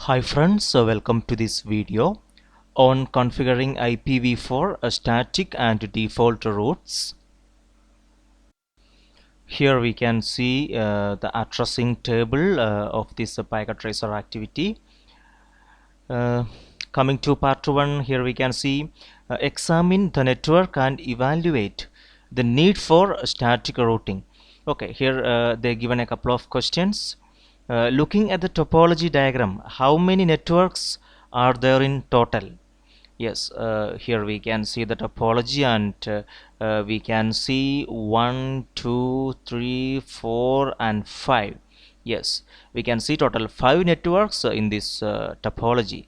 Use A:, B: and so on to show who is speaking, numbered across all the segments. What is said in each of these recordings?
A: Hi friends, welcome to this video on configuring IPv4 static and default routes. Here we can see the addressing table of this packet tracer activity. Uh, Coming to part 1, here we can see examine the network and evaluate the need for static routing. Okay, here they're given a couple of questions. Looking at the topology diagram, how many networks are there in total? Yes, here we can see the topology, and we can see 1, 2, 3, 4, and 5. Yes, we can see total 5 networks in this topology.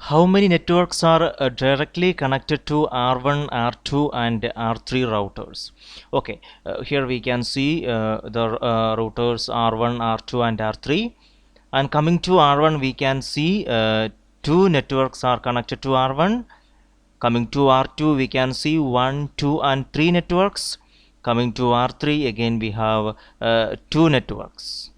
A: How many networks are directly connected to R1, R2 and R3 routers? Okay, here we can see the routers R1, R2 and R3. And coming to R1, we can see two networks are connected to R1. Coming to R2, we can see 1, 2 and 3 networks. Coming to R3, again we have two networks.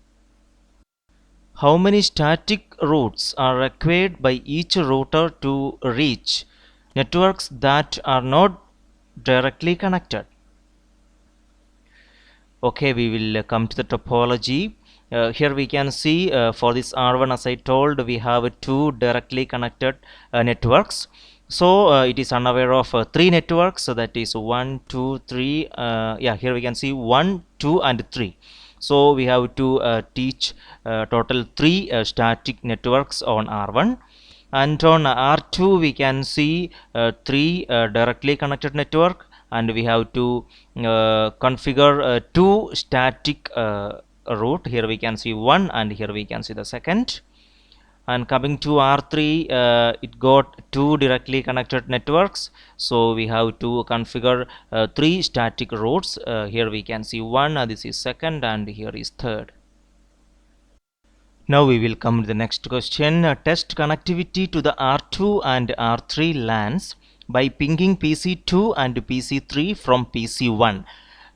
A: How many static routes are required by each router to reach networks that are not directly connected? Okay, we will come to the topology. Here we can see for this R1, as I told, we have two directly connected networks. So it is unaware of three networks, so that is 1, 2, 3. Yeah, here we can see 1, 2 and 3. So we have to teach total 3 static networks on R1, and on R2 we can see 3 directly connected network, and we have to configure 2 static route. Here we can see 1 and here we can see the second. And coming to R3, it got 2 directly connected networks, so we have to configure 3 static routes. Here we can see 1, this is second, and here is third. Now we will come to the next question. Test connectivity to the R2 and R3 LANs by pinging PC2 and PC3 from PC1.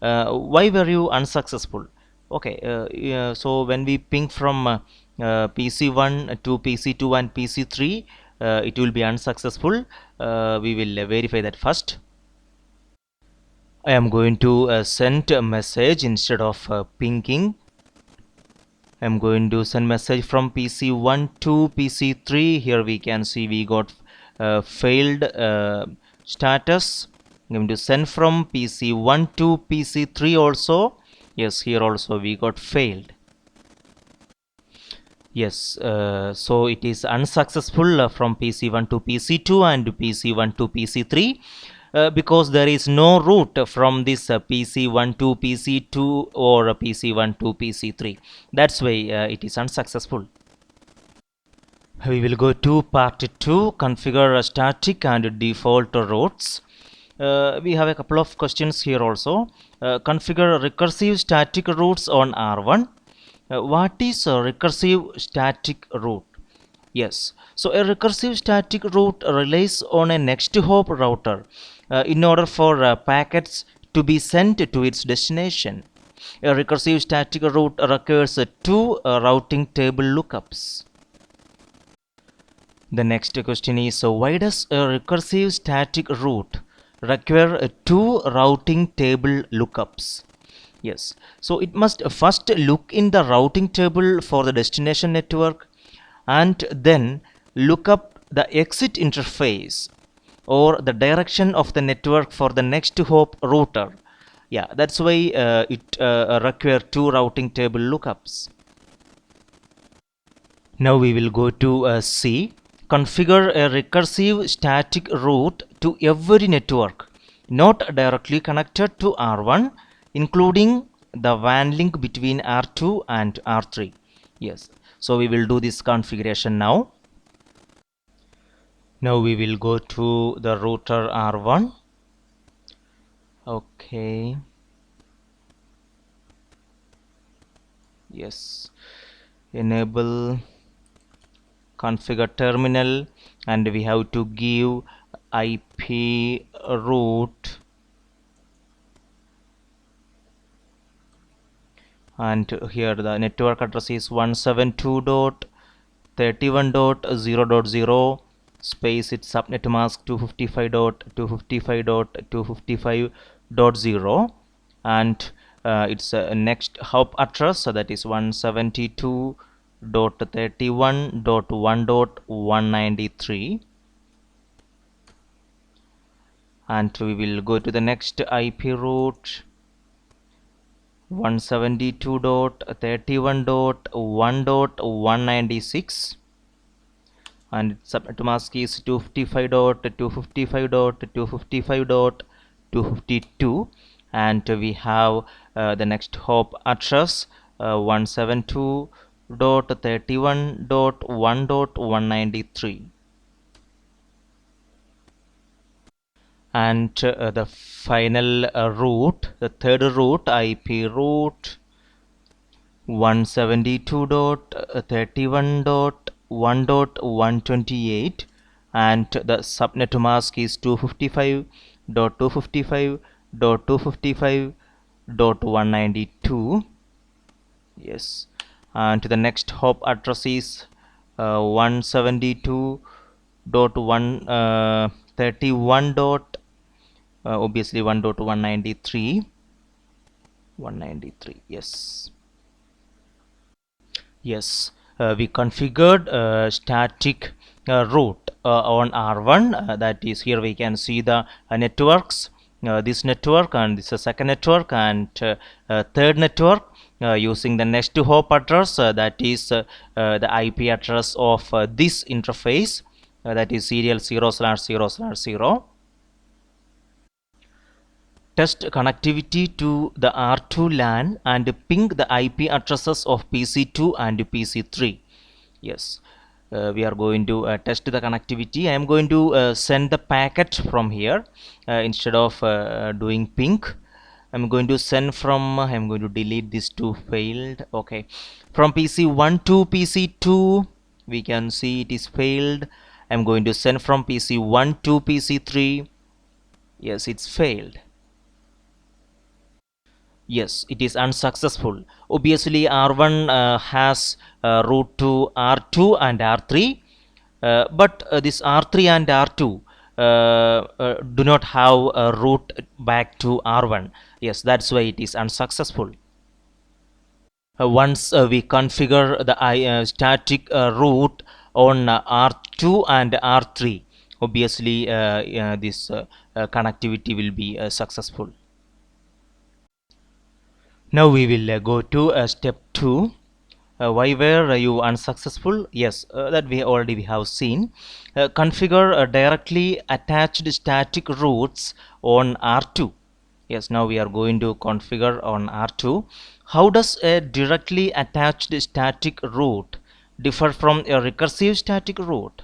A: Why were you unsuccessful? Okay, yeah, so when we ping from PC1 to PC2 and PC3, it will be unsuccessful. We will verify that first. I am going to send a message instead of pinging. I'm going to send message from PC1 to PC3. Here we can see we got failed status. I'm going to send from PC1 to PC3 also. Yes, here also we got failed. Yes, so it is unsuccessful from PC1 to PC2 and PC1 to PC3. Because there is no route from this PC1 to PC2 or PC1 to PC3. That's why it is unsuccessful. We will go to part 2, configure static and default routes. We have a couple of questions here also. Configure recursive static routes on R1. What is a recursive static route? Yes, so a recursive static route relies on a next hop router in order for packets to be sent to its destination. A recursive static route requires two routing table lookups. The next question is, why does a recursive static route require two routing table lookups? Yes, so it must first look in the routing table for the destination network and then look up the exit interface or the direction of the network for the next hop router. Yeah, that's why it requires two routing table lookups. Now we will go to C. Configure a recursive static route to every network not directly connected to R1, including the WAN link between R2 and R3. Yes, so we will do this configuration now. Now we will go to the router R1. Okay. Yes. Enable configure terminal, and we have to give IP route and here the network address is 172.31.0.0 space its subnet mask 255.255.255.0 and its next hop address, so that is 172.31.1.193, and we will go to the next IP route 172.31.1.196, and its subnet mask is 255.255.255.252, and we have the next hop address 172.31.1.193, and the final route, the third route, IP route 172.31.1.128, and the subnet mask is 255.255.255.192. Yes, and the next hop address is 172.131. Obviously 1.193. 193. Yes. Yes, we configured static route on R1. That is, here we can see the networks. This network, and this is second network, and third network using the next hop address, that is the IP address of this interface, that is serial 0/0/0. Test connectivity to the R2 LAN and ping the IP addresses of PC2 and PC3. Yes, we are going to test the connectivity. I am going to send the packet from here instead of doing ping. I'm going to send from, I'm going to delete this two failed. Okay, from PC1 to PC2, we can see it is failed. I'm going to send from PC1 to PC3. Yes, it's failed. Yes, it is unsuccessful. Obviously, R1 has route to R2 and R3, but this R3 and R2 do not have a route back to R1. Yes, that's why it is unsuccessful. Once we configure the static route on R2 and R3, obviously this connectivity will be successful. Now we will go to step 2. Why were you unsuccessful? Yes, that we already have seen. Configure directly attached static routes on R2. Yes, now we are going to configure on R2. How does a directly attached static route differ from a recursive static route?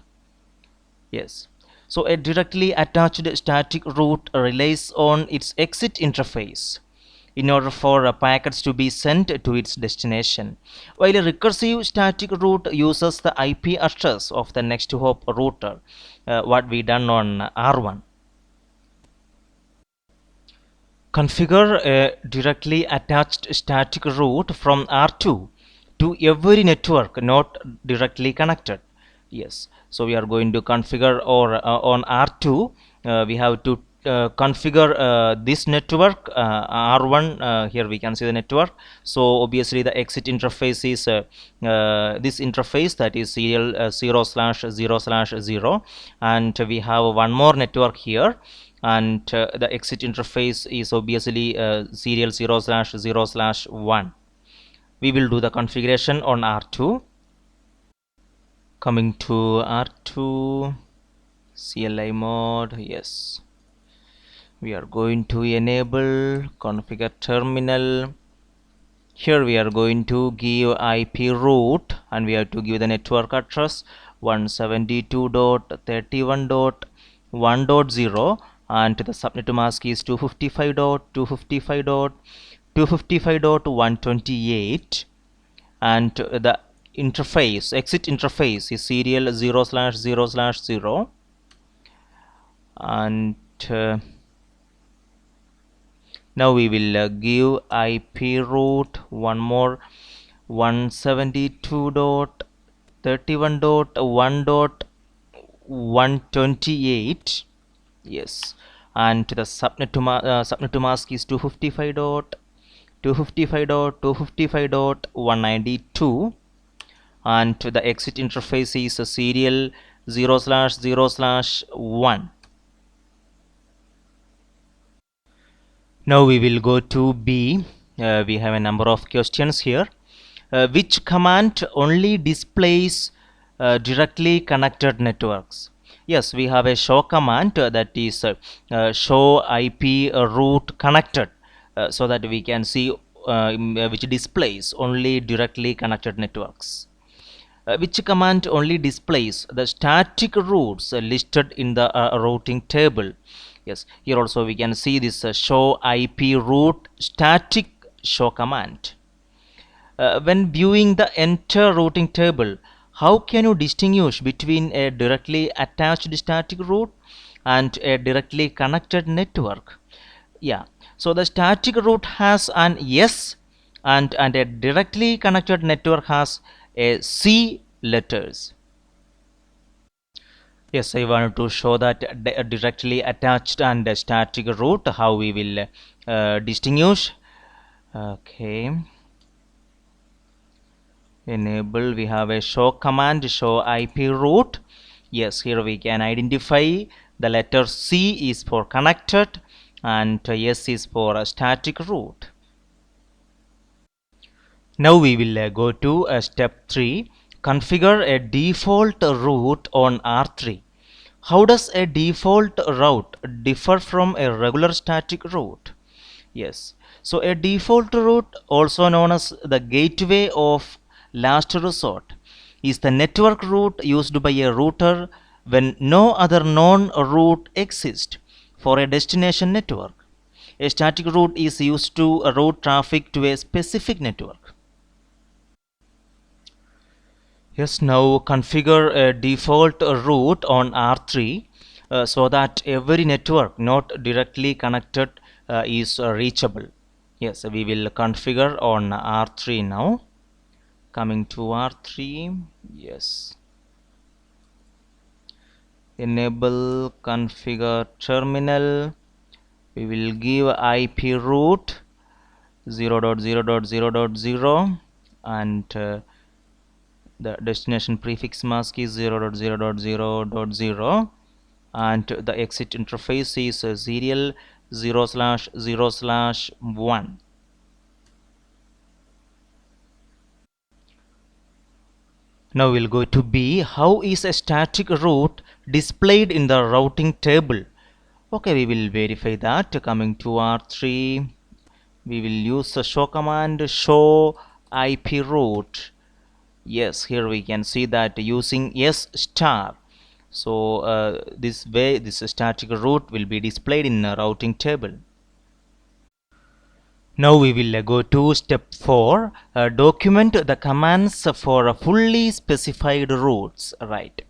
A: Yes. So a directly attached static route relies on its exit interface in order for packets to be sent to its destination, while a recursive static route uses the IP address of the next hop router, what we done on R1. Configure a directly attached static route from R2 to every network not directly connected. Yes, so we are going to configure, or on R2 we have to configure this network R1. Here we can see the network. So obviously the exit interface is this interface, that is serial 0/0/0, and we have one more network here, and the exit interface is obviously serial 0/0/1. We will do the configuration on R2. Coming to R2 CLI mode. Yes, we are going to enable configure terminal. Here we are going to give IP route, and we have to give the network address 172.31.1.0, and the subnet mask is 255.255.255.128, and the interface, exit interface, is serial 0/0/0, and Now we will give IP route one more 172.31.1.128. Yes, and the subnet to mask is 255.255.255.192, and the exit interface is a serial 0/0/1. Now we will go to B. We have a number of questions here. Which command only displays directly connected networks? Yes, we have a show command that is show IP route connected, so that we can see which displays only directly connected networks. Which command only displays the static routes listed in the routing table. Yes, here also we can see this show IP route static show command. When viewing the entire routing table, how can you distinguish between a directly attached static route and a directly connected network? Yeah, so the static route has an S, and a directly connected network has a C letters. Yes, I wanted to show that directly attached and static route, how we will distinguish. Okay, enable, we have a show command, show IP route. Yes, here we can identify the letter C is for connected and S is for a static route. Now we will go to step 3, configure a default route on R3. How does a default route differ from a regular static route? Yes, so a default route, also known as the gateway of last resort, is the network route used by a router when no other known route exists for a destination network. A static route is used to route traffic to a specific network. Yes, now configure a default route on R3 so that every network not directly connected is reachable. Yes, we will configure on R3 now. Coming to R3, yes. Enable configure terminal. We will give IP route 0.0.0.0 and the destination prefix mask is 0.0.0.0 and the exit interface is serial 0/0/1. Now we'll go to B. How is a static route displayed in the routing table? Okay, we will verify that. Coming to R3, we will use the show command, show IP route. Yes, here we can see that using S star. So this way this static route will be displayed in a routing table. Now we will go to step 4, document the commands for fully specified routes. Right.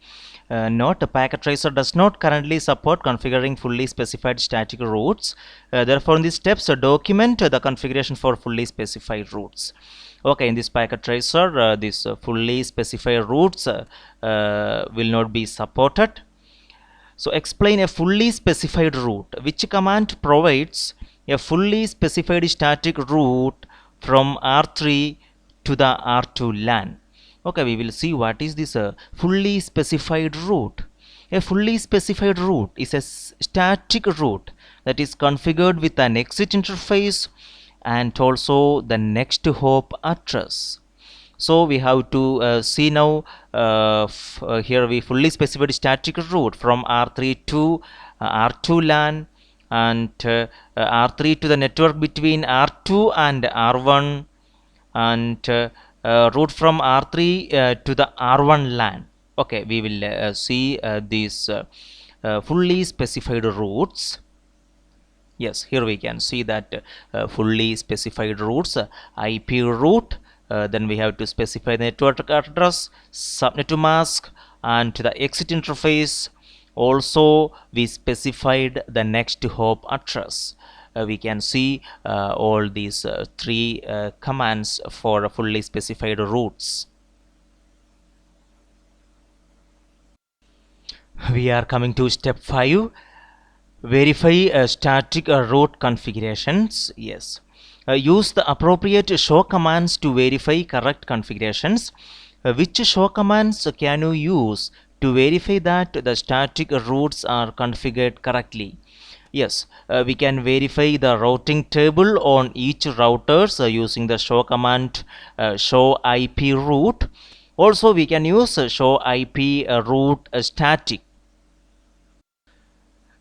A: Note, packet tracer does not currently support configuring fully specified static routes. Therefore, in these steps, document the configuration for fully specified routes. Okay, in this packet tracer, this fully specified routes will not be supported. So explain a fully specified route. Which command provides a fully specified static route from R3 to the R2 LAN? Okay, we will see what is this fully specified route. A fully specified route is a static route that is configured with an exit interface and also the next hop address. So we have to see now here we fully specified static route from R3 to R2 LAN and R3 to the network between R2 and R1 and route from R3 to the R1 LAN. Okay, we will see these fully specified routes. Yes, here we can see that fully specified routes, IP route, then we have to specify the network address, subnet to mask, and to the exit interface. Also, we specified the next hop address. we can see all these three commands for fully specified routes. We are coming to step 5. Verify static route configurations. Yes. Use the appropriate show commands to verify correct configurations. Which show commands can you use to verify that the static routes are configured correctly? Yes, we can verify the routing table on each routers using the show command show IP route. Also, we can use show IP route static.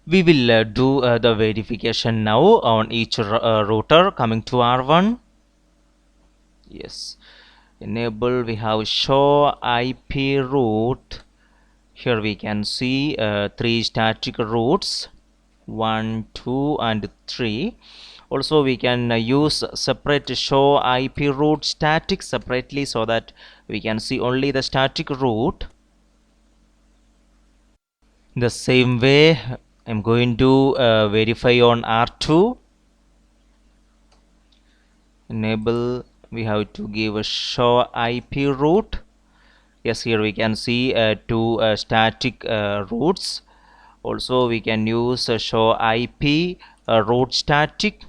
A: We will do the verification now on each router. Coming to R1. Yes, enable, we have show IP route. Here we can see three static routes, 1, 2 and 3. Also we can use separate show IP route static separately so that we can see only the static route. The same way I'm going to verify on R2. Enable, we have to give a show IP route. Yes, here we can see two static routes. Also we can use show IP route static.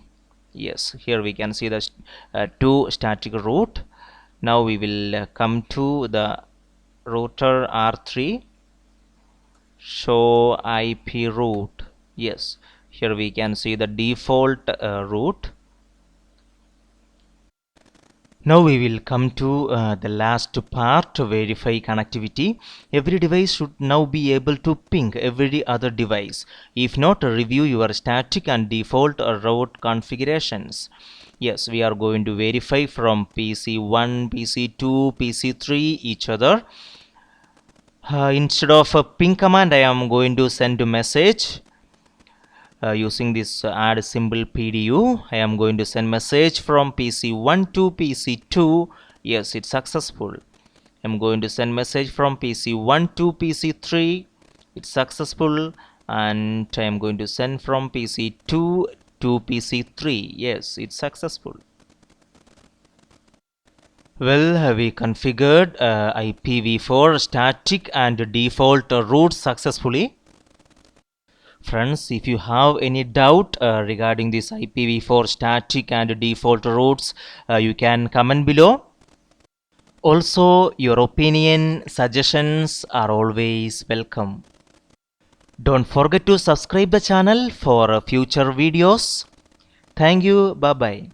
A: Yes, here we can see the two static route. Now we will come to the router R3, show IP route. Yes, here we can see the default route. Now we will come to the last part, verify connectivity. Every device should now be able to ping every other device. If not, review your static and default route configurations. Yes, we are going to verify from PC1, PC2, PC3 each other. Instead of a ping command, I am going to send a message. Using this add symbol PDU, I am going to send message from PC1 to PC2. Yes, it's successful. I'm going to send message from PC1 to PC3. It's successful. And I am going to send from PC2 to PC3. Yes, it's successful. Well, we configured IPv4 static and default routes successfully. Friends, if you have any doubt regarding this IPv4 static and default routes, you can comment below. Also, your opinion, suggestions are always welcome. Don't forget to subscribe the channel for future videos. Thank you. Bye bye.